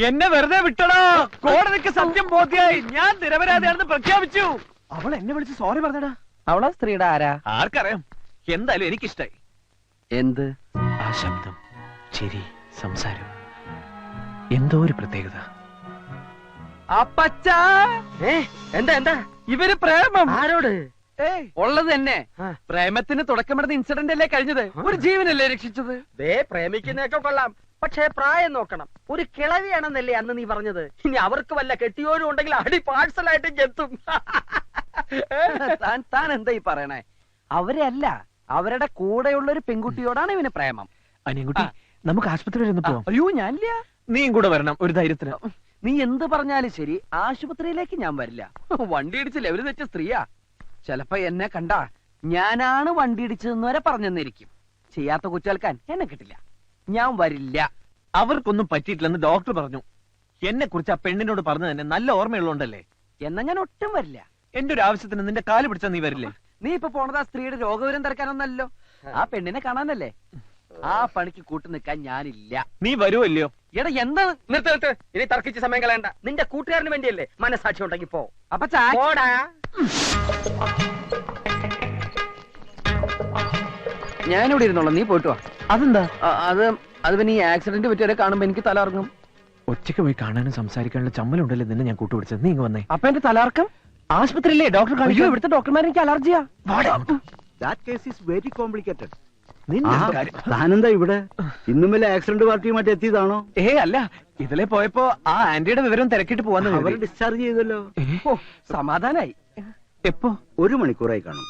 എന്നെ വെറുതെ വിട്ടടോ. കോടതിക്ക് സത്യം ബോധ്യായി. ഞാൻ നിരപരാധിയാണെന്ന് പ്രഖ്യാപിച്ചു. അവൾ എന്നെ വിളിച്ച് സോറി പറഞ്ഞടാ. അവളെ സ്ത്രീയുടെ ആരാ? ആർക്കറിയാം. എന്തായാലും എനിക്കിഷ്ടായി. എന്ത്? ആ ശബ്ദം, ചിരി, സംസാരം, എന്തോ ഒരു പ്രത്യേകത. അപ്പച്ചാ, എന്താ എന്താ ഇവര് പ്രേമം. ആരോട്? ഉള്ളത് തന്നെ. പ്രേമത്തിന് തുടക്കമിടുന്ന ഇൻസിഡന്റ് അല്ലേ കഴിഞ്ഞത്? ഒരു ജീവനല്ലേ രക്ഷിച്ചത്? പ്രേമിക്കുന്നതൊക്കെ കൊള്ളാം, പക്ഷേ പ്രായം നോക്കണം. ഒരു കിളവിയാണെന്നല്ലേ അന്ന് നീ പറഞ്ഞത്? ഇനി അവർക്ക് വല്ല കെട്ടിയോരും ഉണ്ടെങ്കിൽ അടി പാഴ്സലായിട്ട് എത്തും. താൻ എന്താ ഈ പറയണേ? അവരെ അല്ല, അവരുടെ കൂടെയുള്ള ഒരു പെൺകുട്ടിയോടാണ് ഇവന് പ്രേമം. അനിയൻകുട്ടി, നമുക്ക് ആശുപത്രി വരെ ഒന്ന് പോവാം. അയ്യോ, ഞാനില്ല. നീയും കൂടെ വരണം ഒരു ധൈര്യത്തിന്. നീ എന്ത് പറഞ്ഞാലും ശരി, ആശുപത്രിയിലേക്ക് ഞാൻ വരില്ല. വണ്ടി ഇടിച്ച് ലെവല് തെറ്റ സ്ത്രീയാ. ചിലപ്പോ എന്നെ കണ്ടാ ഞാനാണ് വണ്ടി ഇടിച്ചതെന്ന് വരെ പറഞ്ഞെന്നിരിക്കും. ചെയ്യാത്ത കുറ്റേൽക്കാൻ എന്നെ കിട്ടില്ല. ഞാൻ വരില്ല. അവർക്കൊന്നും പറ്റിയിട്ടില്ലെന്ന് ഡോക്ടർ പറഞ്ഞു. എന്നെ കുറിച്ച് ആ പെണ്ണിനോട് പറഞ്ഞു തന്നെ നല്ല ഓർമ്മയുള്ളതുകൊണ്ടല്ലേ. എന്നാ ഞാൻ ഒട്ടും വരില്ല. എന്റെ ഒരു ആവശ്യത്തിന് നിന്റെ കാല് പിടിച്ചാ നീ വരില്ലേ? നീ ഇപ്പൊ പോണത് ആ സ്ത്രീയുടെ രോഗവിവരം തിരക്കാനൊന്നല്ലോ, ആ പെണ്ണിനെ കാണാനല്ലേ. ആ പണിക്ക് കൂട്ടു നിൽക്കാൻ ഞാനില്ല. നീ വരുമല്ലയോ? എടാ എന്താ? നിർത്ത്. ഇനി തർക്കിച്ച് സമയം കളയണ്ട. നിന്റെ കൂട്ടുകാരന് വേണ്ടിയല്ലേ. മനസാക്ഷി ഉണ്ടെങ്കിൽ പോ. അപ്പൊ ഞാനിവിടെ ഇരുന്നോളാം, നീ പോയിട്ട് വാ. അതെന്താ? അത് പിന്നെ ഈ ആക്സിഡന്റ് പറ്റിയവരെ കാണുമ്പോ എനിക്ക് തലർങ്ങും. ഒറ്റയ്ക്ക് പോയി കാണാനും സംസാരിക്കാനുള്ള ചമ്മലുണ്ടല്ലേ നിന്നെ ഞാൻ കൂട്ടുപിടിച്ചത്. നീ ഇങ്ങ് വന്നേ. അപ്പൊ എന്റെ തലർക്കം ആശുപത്രിയില്ലേ ഡോക്ടർ കാണിച്ചു? ഇവിടുത്തെ ഡോക്ടർമാർ എനിക്ക് അലർജിയാ. താനെന്താ ഇവിടെ? ഇന്നും വല്ല ആക്സിഡന്റ് പാർട്ടിയുമായിട്ട് എത്തിയതാണോ? അല്ല, ഇതിലെ പോയപ്പോ ആ ആന്റിയുടെ വിവരം തിരക്കിട്ട് പോവാന്ന്. അവരെ ഡിസ്ചാർജ് ചെയ്തല്ലോ. സമാധാനായി. എപ്പോ? 1 മണിക്കൂറായി കാണും.